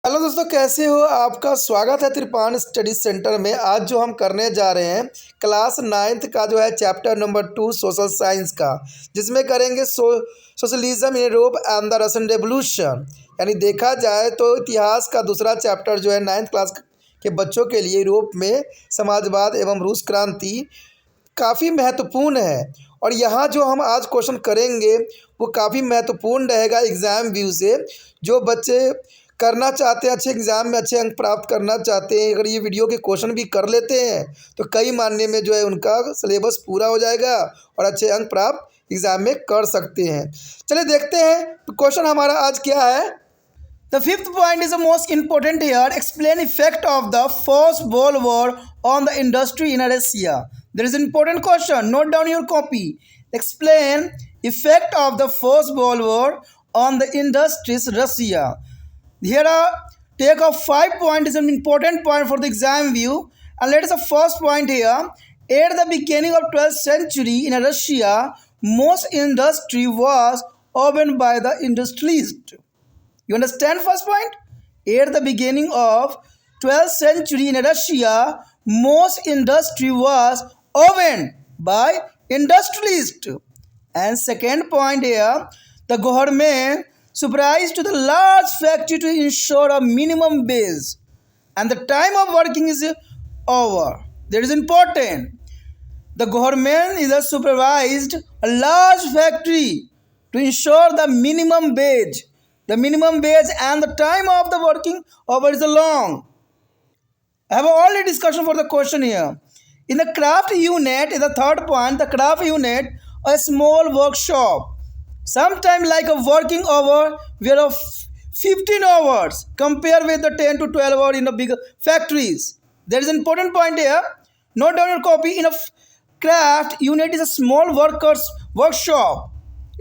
Hello दोस्तों, कैसे हो? आपका स्वागत है त्रिपान स्टडी सेंटर में। आज जो हम करने जा रहे हैं क्लास 9th का जो है चैप्टर नंबर 2 सोशल साइंस का, जिसमें करेंगे socialism in Europe and the Russian revolution. यानी देखा जाए तो इतिहास का दूसरा चैप्टर जो है 9th क्लास के बच्चों के लिए यूरोप में समाजवाद एवं रूस क्रांति काफ़ी महत्वपूर्ण है। और यहाँ जो हम आज क्वेश्चन करेंगे वो काफ़ी महत्वपूर्ण रहेगा एग्ज़ाम व्यू से। जो बच्चे करना चाहते हैं, अच्छे एग्ज़ाम में अच्छे अंक प्राप्त करना चाहते हैं, अगर ये वीडियो के क्वेश्चन भी कर लेते हैं तो कई मायने में जो है उनका सिलेबस पूरा हो जाएगा और अच्छे अंक प्राप्त एग्ज़ाम में कर सकते हैं। चलिए देखते हैं तो क्वेश्चन हमारा आज क्या है। The fifth point is the most important here. Explain effect of the First World War on the industry in Russia. There is an important question. Note down your copy. Explain effect of the First World War on the industries Russia. Here are take of 5 points is an important point for the exam view. And let us the first point here. At the beginning of 12th century in Russia, most industry was owned by the industrialists. You understand first point? At the beginning of 12th century in Russia, most industry was owned by industrialists. And second point here, the government supervised to the large factory to ensure a minimum wage. And the time of working is over. That is important. The government is a supervised a large factory to ensure the minimum wage. The minimum wage and the time of the working hour is long. I have already discussion for the question here. In the craft unit, is the third point, the craft unit, a small workshop. Sometime like a working hour were of 15 hours compared with the 10 to 12 hours in the big factories. There is an important point here. Note down your copy. In a craft unit is a small workers workshop.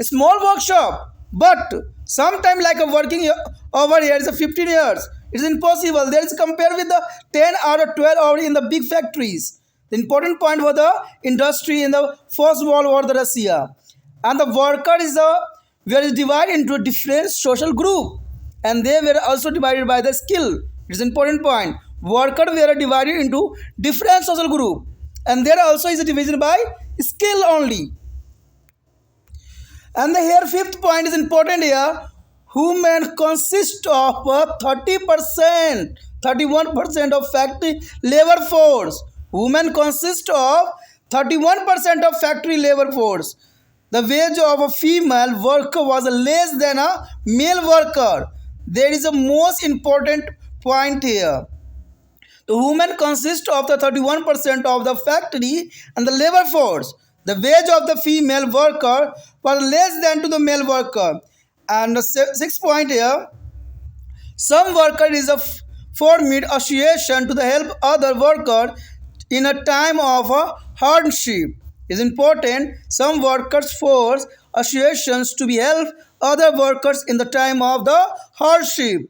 A small workshop. But sometime like a working over here is a 15 years. It is impossible. There is compared with the 10 or 12 hours in the big factories. The important point for the industry in the First World War, the Russia. And the worker is were divided into different social group. And they were also divided by the skill. It is important point. Worker were divided into different social group. And there also is a division by skill only. And the here fifth point is important here. Women consist of 30%, 31% of factory labor force. Women consist of 31% of factory labor force. The wage of a female worker was less than a male worker. There is a most important point here. The women consist of the 31% of the factory and the labor force. The wage of the female worker was less than to the male worker. And the sixth point here, some worker is a formed association to the help other worker in a time of a hardship. Is important. Some workers force associations to be help other workers in the time of the hardship.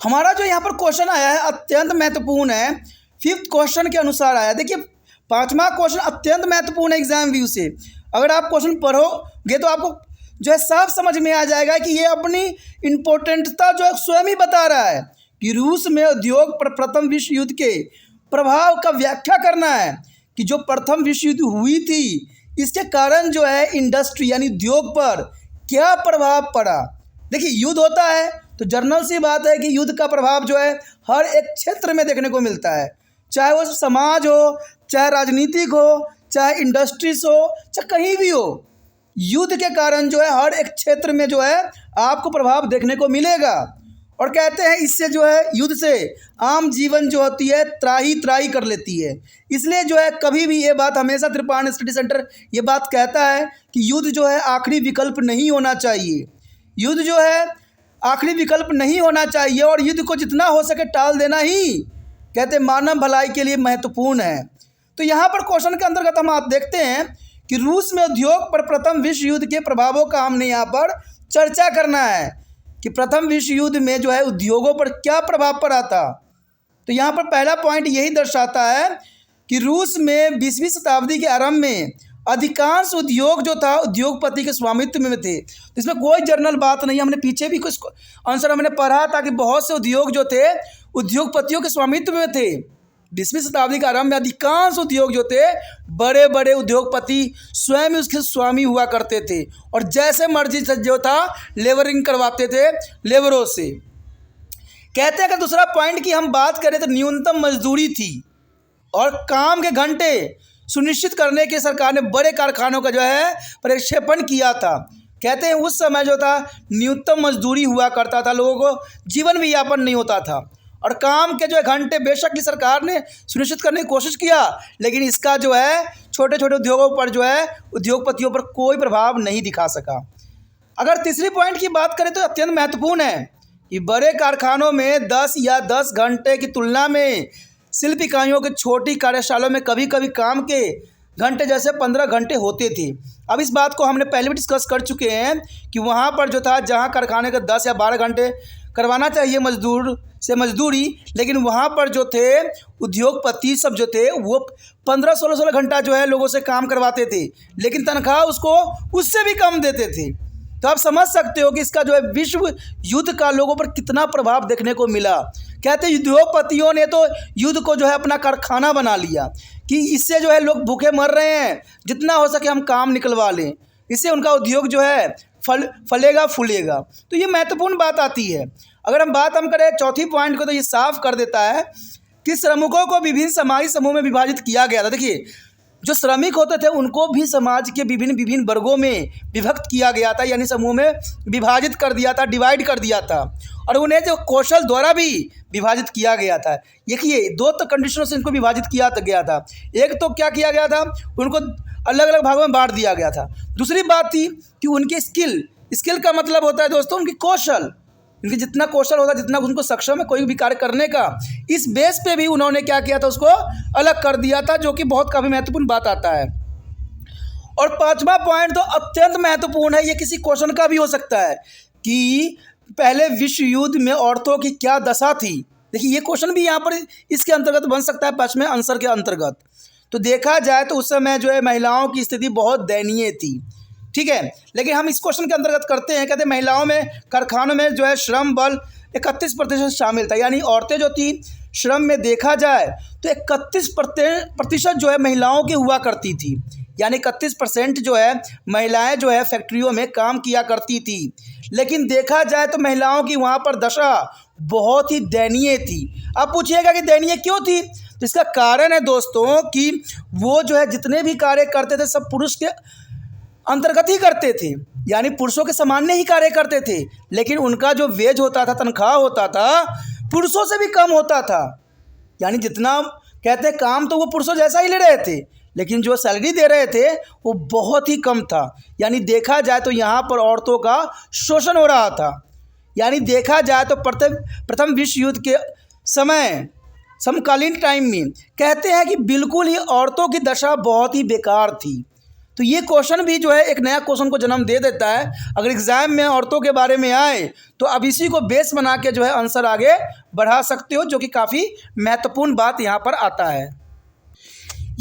हमारा जो यहाँ पर question आया है अत्यंत महत्वपूर्ण है। Fifth question के अनुसार आया। देखिए पांचवा क्वेश्चन अत्यंत महत्वपूर्ण है एग्जाम व्यू से। अगर आप क्वेश्चन पढ़ोगे तो आपको जो है साफ समझ में आ जाएगा कि ये अपनी इम्पोर्टेंटता जो है स्वयं ही बता रहा है कि रूस में उद्योग पर प्रथम विश्व युद्ध के प्रभाव का व्याख्या करना है कि जो प्रथम विश्व युद्ध हुई थी इसके कारण जो है इंडस्ट्री यानी उद्योग पर क्या प्रभाव पड़ा। देखिए युद्ध होता है तो जर्नल सी बात है कि युद्ध का प्रभाव जो है हर एक क्षेत्र में देखने को मिलता है, चाहे वो समाज हो, चाहे राजनीतिक हो, चाहे इंडस्ट्रीज हो, चाहे कहीं भी हो। युद्ध के कारण जो है हर एक क्षेत्र में जो है आपको प्रभाव देखने को मिलेगा। और कहते हैं इससे जो है युद्ध से आम जीवन जो होती है त्राही त्राही कर लेती है। इसलिए जो है कभी भी ये बात हमेशा त्रिपान स्टडी सेंटर ये बात कहता है कि युद्ध जो है आखिरी विकल्प नहीं होना चाहिए। युद्ध जो है आखिरी विकल्प नहीं होना चाहिए और युद्ध को जितना हो सके टाल देना ही कहते मानव भलाई के लिए महत्वपूर्ण है। तो यहाँ पर क्वेश्चन के अंतर्गत हम आप देखते हैं कि रूस में उद्योग पर प्रथम विश्व युद्ध के प्रभावों का हमने यहाँ पर चर्चा करना है कि प्रथम विश्व युद्ध में जो है उद्योगों पर क्या प्रभाव पड़ा था। तो यहाँ पर पहला पॉइंट यही दर्शाता है कि रूस में 20वीं शताब्दी के आरंभ में अधिकांश उद्योग जो था उद्योगपति के स्वामित्व में थे। इसमें कोई जर्नल बात नहीं है, हमने पीछे भी कुछ आंसर हमने पढ़ा था कि बहुत से उद्योग जो थे उद्योगपतियों के स्वामित्व में थे। 20वीं शताब्दी के आरंभ में अधिकांश उद्योग जो थे बड़े बड़े उद्योगपति स्वयं उसके स्वामी हुआ करते थे और जैसे मर्जी से जो था लेबरिंग करवाते थे लेबरों से। कहते हैं कि दूसरा पॉइंट की हम बात करें तो न्यूनतम मजदूरी थी और काम के घंटे सुनिश्चित करने के सरकार ने बड़े कारखानों का जो है प्रक्षेपण किया था। कहते हैं उस समय जो था न्यूनतम मजदूरी हुआ करता था, लोगों को जीवन भी यापन नहीं होता था और काम के जो है घंटे बेशक ही सरकार ने सुनिश्चित करने की कोशिश किया, लेकिन इसका जो है छोटे छोटे उद्योगों पर जो है उद्योगपतियों पर कोई प्रभाव नहीं दिखा सका। अगर तीसरी पॉइंट की बात करें तो अत्यंत महत्वपूर्ण है कि बड़े कारखानों में 10 घंटे की तुलना में शिल्प इकाइयों के छोटी कार्यशालाओं में कभी कभी काम के घंटे जैसे 15 घंटे होते थे। अब इस बात को हमने पहले भी डिस्कस कर चुके हैं कि वहाँ पर जो था जहाँ कारखाने के 10 या 12 घंटे करवाना चाहिए मजदूर से मजदूरी, लेकिन वहाँ पर जो थे उद्योगपति सब जो थे वो 15-16 घंटा जो है लोगों से काम करवाते थे, लेकिन तनख्वाह उसको उससे भी कम देते थे। तो आप समझ सकते हो कि इसका जो है विश्व युद्ध का लोगों पर कितना प्रभाव देखने को मिला। कहते हैं उद्योगपतियों ने तो युद्ध को जो है अपना कारखाना बना लिया कि इससे जो है लोग भूखे मर रहे हैं, जितना हो सके हम काम निकलवा लें, इससे उनका उद्योग जो है फलेगा फूलेगा। तो ये महत्वपूर्ण बात आती है। अगर हम बात करें चौथी पॉइंट को तो ये साफ कर देता है कि श्रमिकों को विभिन्न सामाजिक समूह में विभाजित किया गया था। देखिए जो श्रमिक होते थे उनको भी समाज के विभिन्न वर्गों में विभक्त किया गया था, यानी समूह में विभाजित कर दिया था, डिवाइड कर दिया था और उन्हें जो कौशल द्वारा भी विभाजित किया गया था। देखिए 2 तो कंडीशनों से इनको विभाजित किया गया था। एक तो क्या किया गया था, उनको अलग अलग भागों में बांट दिया गया था। दूसरी बात थी कि उनके स्किल का मतलब होता है दोस्तों उनकी कौशल, उनके जितना कौशल होता है, जितना उनको सक्षम है कोई भी कार्य करने का, इस बेस पे भी उन्होंने क्या किया था उसको अलग कर दिया था, जो कि बहुत काफ़ी महत्वपूर्ण बात आता है। और पांचवा पॉइंट तो अत्यंत महत्वपूर्ण है, ये किसी क्वेश्चन का भी हो सकता है कि पहले विश्व युद्ध में औरतों की क्या दशा थी। देखिए ये क्वेश्चन भी यहाँ पर इसके अंतर्गत बन सकता है, पांचवें आंसर के अंतर्गत। तो देखा जाए तो उस समय जो है महिलाओं की स्थिति बहुत दयनीय थी, ठीक है। लेकिन हम इस क्वेश्चन के अंतर्गत करते हैं, कहते हैं महिलाओं में कारखानों में जो है श्रम बल 31% शामिल था, यानी औरतें जो थी श्रम में देखा जाए तो 31% जो है महिलाओं की हुआ करती थी, यानी 31% जो है महिलाएं जो है फैक्ट्रियों में काम किया करती थी। लेकिन देखा जाए तो महिलाओं की वहाँ पर दशा बहुत ही दयनीय थी। अब पूछिएगा कि दयनीय क्यों थी, तो इसका कारण है दोस्तों कि वो जो है जितने भी कार्य करते थे सब पुरुष के अंतर्गत ही करते थे, यानी पुरुषों के सामान्य ही कार्य करते थे, लेकिन उनका जो वेज होता था, तनख्वाह होता था, पुरुषों से भी कम होता था। यानी जितना कहते हैं काम तो वो पुरुषों जैसा ही ले रहे थे, लेकिन जो सैलरी दे रहे थे वो बहुत ही कम था। यानी देखा जाए तो यहाँ पर औरतों का शोषण हो रहा था। यानी देखा जाए तो प्रथम विश्व युद्ध के समय समकालीन टाइम में कहते हैं कि बिल्कुल ही औरतों की दशा बहुत ही बेकार थी। तो ये क्वेश्चन भी जो है एक नया क्वेश्चन को जन्म दे देता है। अगर एग्जाम में औरतों के बारे में आए तो अब इसी को बेस बना के जो है आंसर आगे बढ़ा सकते हो, जो कि काफ़ी महत्वपूर्ण बात यहाँ पर आता है।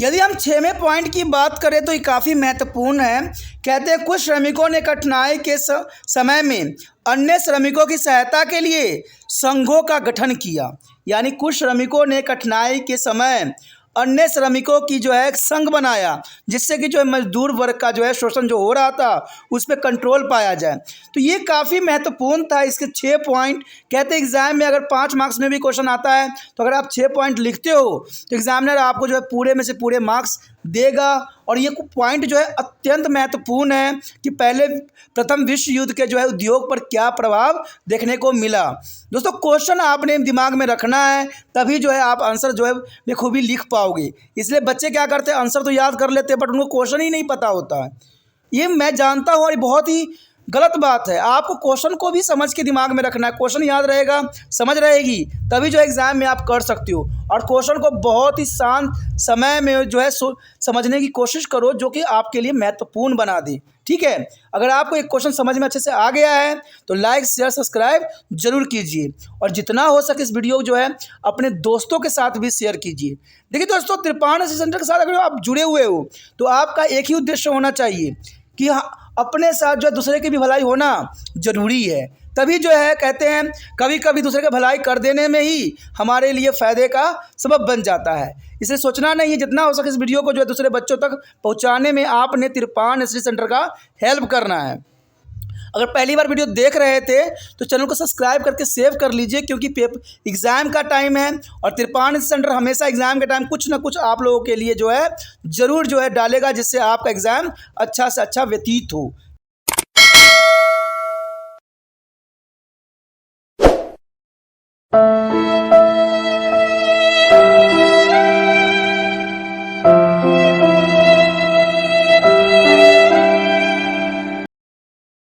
यदि हम 6वें पॉइंट की बात करें तो ये काफ़ी महत्वपूर्ण है। कहते हैं कुछ श्रमिकों ने कठिनाई के समय में अन्य श्रमिकों की सहायता के लिए संघों का गठन किया। यानी कुछ श्रमिकों ने कठिनाई के समय अन्य श्रमिकों की जो है एक संघ बनाया, जिससे कि जो है मजदूर वर्ग का जो है शोषण जो हो रहा था उस पर कंट्रोल पाया जाए। तो ये काफ़ी महत्वपूर्ण था। इसके 6 पॉइंट कहते हैं एग्जाम में अगर 5 मार्क्स में भी क्वेश्चन आता है तो अगर आप 6 पॉइंट लिखते हो तो एग्जामिनर आपको जो है पूरे में से पूरे मार्क्स देगा। और ये पॉइंट जो है अत्यंत महत्वपूर्ण है कि पहले प्रथम विश्व युद्ध के जो है उद्योग पर क्या प्रभाव देखने को मिला। दोस्तों क्वेश्चन आपने दिमाग में रखना है, तभी जो है आप आंसर जो है बखूबी लिख पाओगे। इसलिए बच्चे क्या करते हैं, आंसर तो याद कर लेते हैं बट उनको क्वेश्चन ही नहीं पता होता है। ये मैं जानता हूँ और बहुत ही गलत बात है। आपको क्वेश्चन को भी समझ के दिमाग में रखना है। क्वेश्चन याद रहेगा, समझ रहेगी, तभी जो एग्ज़ाम में आप कर सकते हो। और क्वेश्चन को बहुत ही शांत समय में जो है समझने की कोशिश करो, जो कि आपके लिए महत्वपूर्ण बना दे। ठीक है। अगर आपको एक क्वेश्चन समझ में अच्छे से आ गया है तो लाइक शेयर सब्सक्राइब जरूर कीजिए और जितना हो सके इस वीडियो को जो है अपने दोस्तों के साथ भी शेयर कीजिए। देखिए दोस्तों, त्रिपाण सेंटर के साथ अगर आप जुड़े हुए हो तो आपका एक ही उद्देश्य होना चाहिए कि अपने साथ जो है दूसरे की भी भलाई होना जरूरी है। तभी जो है कहते हैं कभी कभी दूसरे की भलाई कर देने में ही हमारे लिए फ़ायदे का सबब बन जाता है। इसे सोचना नहीं है, जितना हो सके इस वीडियो को जो है दूसरे बच्चों तक पहुंचाने में आपने त्रिपाण स्टडी सेंटर का हेल्प करना है। अगर पहली बार वीडियो देख रहे थे तो चैनल को सब्सक्राइब करके सेव कर लीजिए, क्योंकि एग्ज़ाम का टाइम है और त्रिपाण सेंटर हमेशा एग्ज़ाम के टाइम कुछ ना कुछ आप लोगों के लिए जो है ज़रूर जो है डालेगा, जिससे आपका एग्ज़ाम अच्छा से अच्छा व्यतीत हो।